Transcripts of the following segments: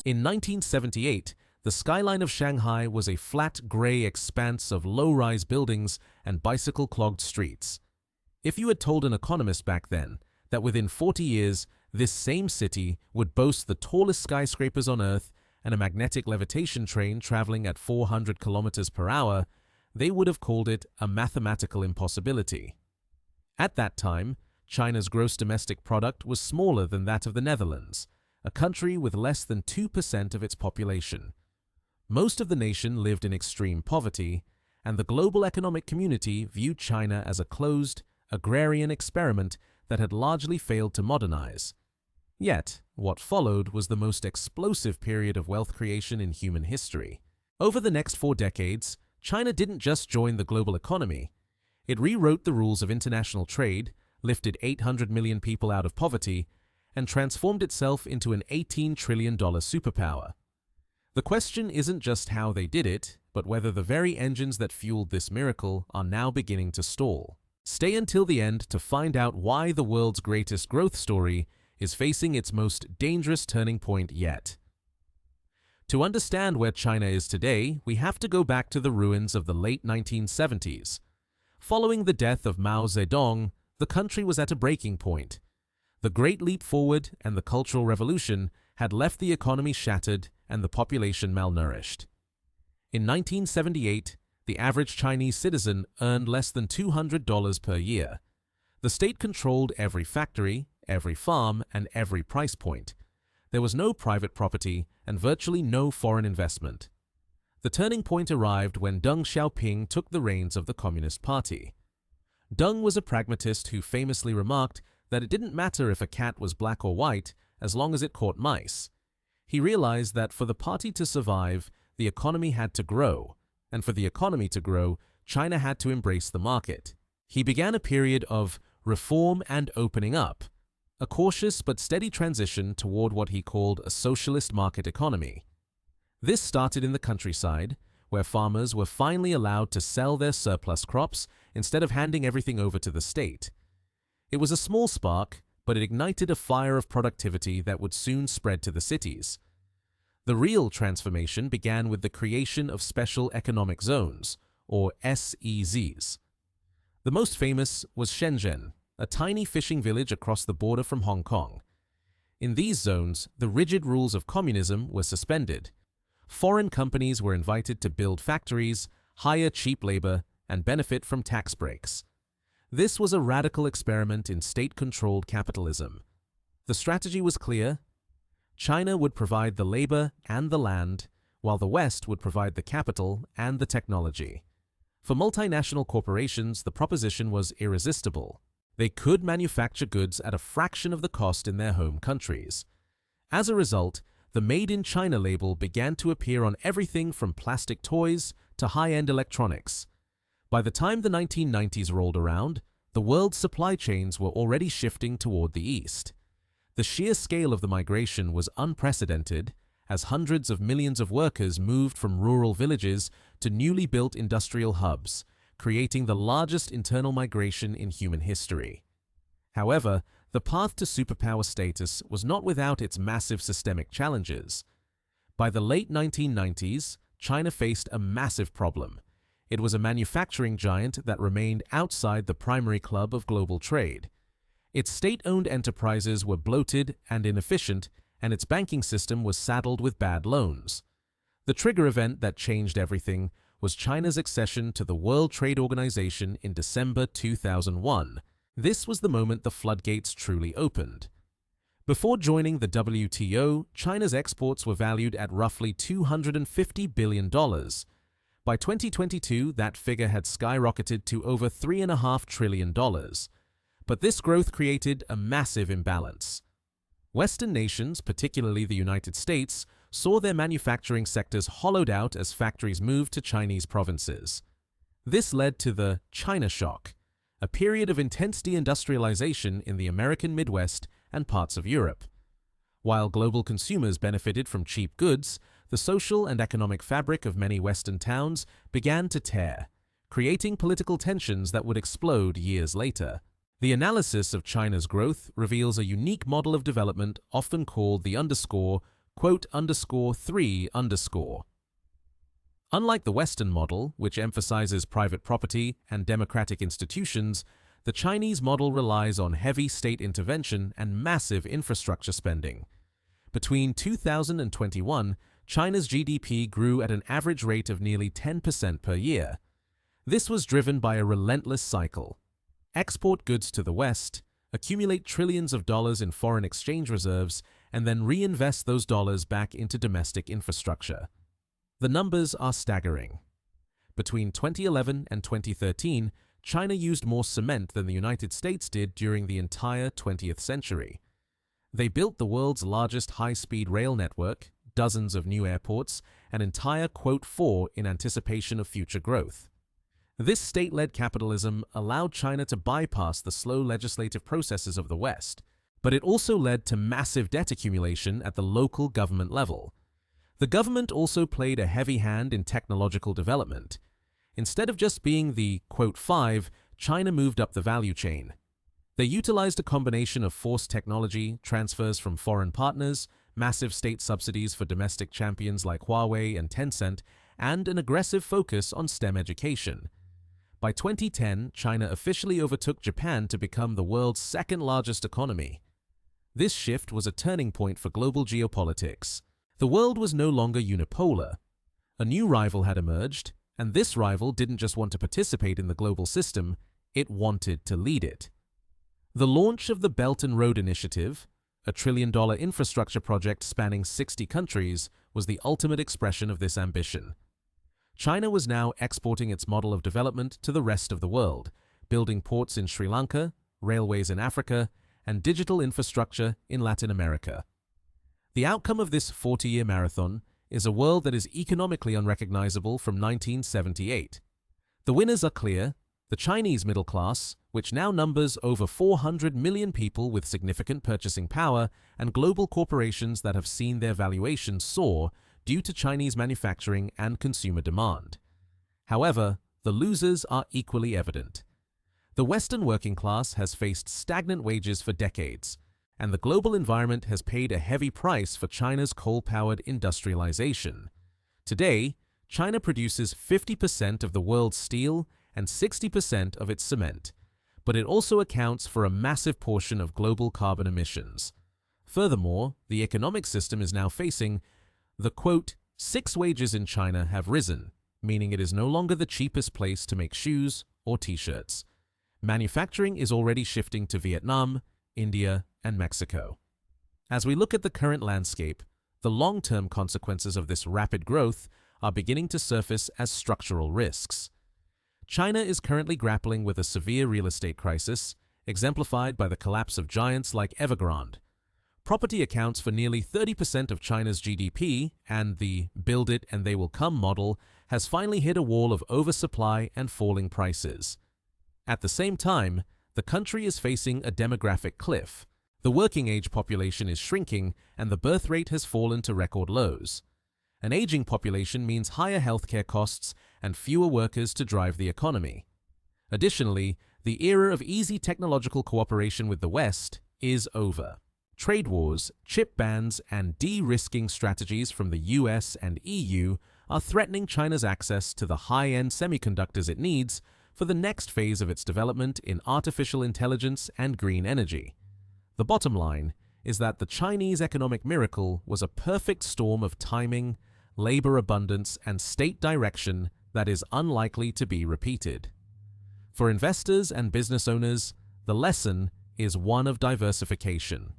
In 1978, the skyline of Shanghai was a flat gray expanse of low-rise buildings and bicycle-clogged streets. If you had told an economist back then that within 40 years, this same city would boast the tallest skyscrapers on Earth and a magnetic levitation train traveling at 400 kilometers per hour, they would have called it a mathematical impossibility. At that time, China's gross domestic product was smaller than that of the Netherlands, a country with less than 2% of its population. Most of the nation lived in extreme poverty, and the global economic community viewed China as a closed, agrarian experiment that had largely failed to modernize. Yet, what followed was the most explosive period of wealth creation in human history. Over the next 4 decades, China didn't just join the global economy. It rewrote the rules of international trade, lifted 800 million people out of poverty, and transformed itself into an $18 trillion superpower. The question isn't just how they did it, but whether the very engines that fueled this miracle are now beginning to stall. Stay until the end to find out why the world's greatest growth story is facing its most dangerous turning point yet. To understand where China is today, we have to go back to the ruins of the late 1970s. Following the death of Mao Zedong, the country was at a breaking point. The Great Leap Forward and the Cultural Revolution had left the economy shattered and the population malnourished. In 1978, the average Chinese citizen earned less than $200 per year. The state controlled every factory, every farm, and every price point. There was no private property and virtually no foreign investment. The turning point arrived when Deng Xiaoping took the reins of the Communist Party. Deng was a pragmatist who famously remarked that it didn't matter if a cat was black or white as long as it caught mice. He realized that for the party to survive, the economy had to grow, and for the economy to grow, China had to embrace the market. He began a period of reform and opening up, a cautious but steady transition toward what he called a socialist market economy. This started in the countryside, where farmers were finally allowed to sell their surplus crops instead of handing everything over to the state. It was a small spark, but it ignited a fire of productivity that would soon spread to the cities. The real transformation began with the creation of special economic zones, or SEZs. The most famous was Shenzhen, a tiny fishing village across the border from Hong Kong. In these zones, the rigid rules of communism were suspended. Foreign companies were invited to build factories, hire cheap labor, and benefit from tax breaks. This was a radical experiment in state-controlled capitalism. The strategy was clear. China would provide the labor and the land, while the West would provide the capital and the technology. For multinational corporations, the proposition was irresistible. They could manufacture goods at a fraction of the cost in their home countries. As a result, the Made in China label began to appear on everything from plastic toys to high-end electronics. By the time the 1990s rolled around, the world's supply chains were already shifting toward the East. The sheer scale of the migration was unprecedented, as hundreds of millions of workers moved from rural villages to newly built industrial hubs, creating the largest internal migration in human history. However, the path to superpower status was not without its massive systemic challenges. By the late 1990s, China faced a massive problem. It was a manufacturing giant that remained outside the primary club of global trade. Its state-owned enterprises were bloated and inefficient, and its banking system was saddled with bad loans. The trigger event that changed everything was China's accession to the World Trade Organization in December 2001. This was the moment the floodgates truly opened. Before joining the WTO, China's exports were valued at roughly $250 billion. By 2022, that figure had skyrocketed to over $3.5 trillion. But this growth created a massive imbalance. Western nations, particularly the United States, saw their manufacturing sectors hollowed out as factories moved to Chinese provinces. This led to the China Shock, a period of intense deindustrialization in the American Midwest and parts of Europe. While global consumers benefited from cheap goods, the social and economic fabric of many Western towns began to tear, creating political tensions that would explode years later. The analysis of China's growth reveals a unique model of development often called the quote underscore 3 underscore. Unlike the Western model, which emphasizes private property and democratic institutions, the Chinese model relies on heavy state intervention and massive infrastructure spending. Between 2021, China's GDP grew at an average rate of nearly 10% per year. This was driven by a relentless cycle. Export goods to the West, accumulate trillions of dollars in foreign exchange reserves, and then reinvest those dollars back into domestic infrastructure. The numbers are staggering. Between 2011 and 2013, China used more cement than the United States did during the entire 20th century. They built the world's largest high-speed rail network, dozens of new airports, an entire quote 4 in anticipation of future growth. This state-led capitalism allowed China to bypass the slow legislative processes of the West, but it also led to massive debt accumulation at the local government level. The government also played a heavy hand in technological development. Instead of just being the quote 5, China moved up the value chain. They utilized a combination of forced technology, transfers from foreign partners, massive state subsidies for domestic champions like Huawei and Tencent, and an aggressive focus on STEM education. By 2010, China officially overtook Japan to become the world's second-largest economy. This shift was a turning point for global geopolitics. The world was no longer unipolar. A new rival had emerged, and this rival didn't just want to participate in the global system, it wanted to lead it. The launch of the Belt and Road Initiative, a trillion-dollar infrastructure project spanning 60 countries, was the ultimate expression of this ambition. China was now exporting its model of development to the rest of the world, building ports in Sri Lanka, railways in Africa, and digital infrastructure in Latin America. The outcome of this 40-year marathon is a world that is economically unrecognizable from 1978. The winners are clear: the Chinese middle class, which now numbers over 400 million people with significant purchasing power, and global corporations that have seen their valuations soar due to Chinese manufacturing and consumer demand. However, the losers are equally evident. The Western working class has faced stagnant wages for decades, and the global environment has paid a heavy price for China's coal-powered industrialization. Today, China produces 50% of the world's steel and 60% of its cement, but it also accounts for a massive portion of global carbon emissions. Furthermore, the economic system is now facing the quote, 6 wages in China have risen, meaning it is no longer the cheapest place to make shoes or t-shirts. Manufacturing is already shifting to Vietnam, India, and Mexico. As we look at the current landscape, the long-term consequences of this rapid growth are beginning to surface as structural risks. China is currently grappling with a severe real estate crisis, exemplified by the collapse of giants like Evergrande. Property accounts for nearly 30% of China's GDP, and the "build it and they will come" model has finally hit a wall of oversupply and falling prices. At the same time, the country is facing a demographic cliff. The working-age population is shrinking, and the birth rate has fallen to record lows. An aging population means higher healthcare costs and fewer workers to drive the economy. Additionally, the era of easy technological cooperation with the West is over. Trade wars, chip bans, and de-risking strategies from the US and EU are threatening China's access to the high-end semiconductors it needs for the next phase of its development in artificial intelligence and green energy. The bottom line is that the Chinese economic miracle was a perfect storm of timing, labor abundance, and state direction that is unlikely to be repeated. For investors and business owners, the lesson is one of diversification.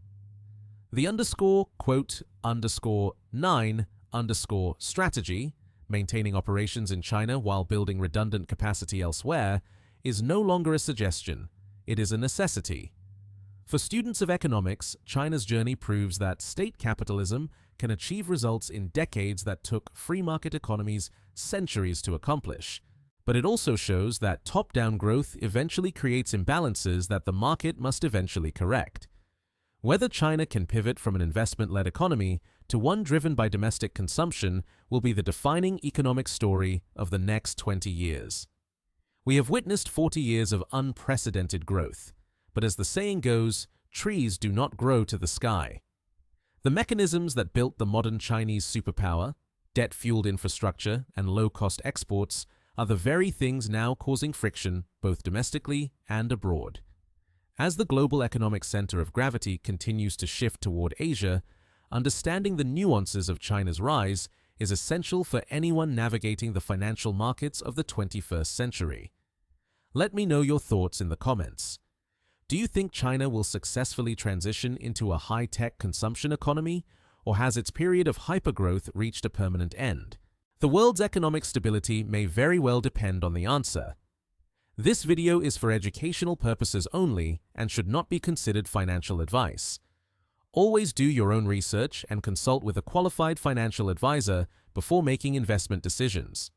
The _9_ strategy, maintaining operations in China while building redundant capacity elsewhere, is no longer a suggestion, it is a necessity. For students of economics, China's journey proves that state capitalism can achieve results in decades that took free market economies centuries to accomplish. But it also shows that top-down growth eventually creates imbalances that the market must eventually correct. Whether China can pivot from an investment-led economy to one driven by domestic consumption will be the defining economic story of the next 20 years. We have witnessed 40 years of unprecedented growth, but as the saying goes, trees do not grow to the sky. The mechanisms that built the modern Chinese superpower, debt-fueled infrastructure, and low-cost exports are the very things now causing friction both domestically and abroad. As the global economic center of gravity continues to shift toward Asia, understanding the nuances of China's rise is essential for anyone navigating the financial markets of the 21st century. Let me know your thoughts in the comments. Do you think China will successfully transition into a high-tech consumption economy, or has its period of hypergrowth reached a permanent end? The world's economic stability may very well depend on the answer. This video is for educational purposes only and should not be considered financial advice. Always do your own research and consult with a qualified financial advisor before making investment decisions.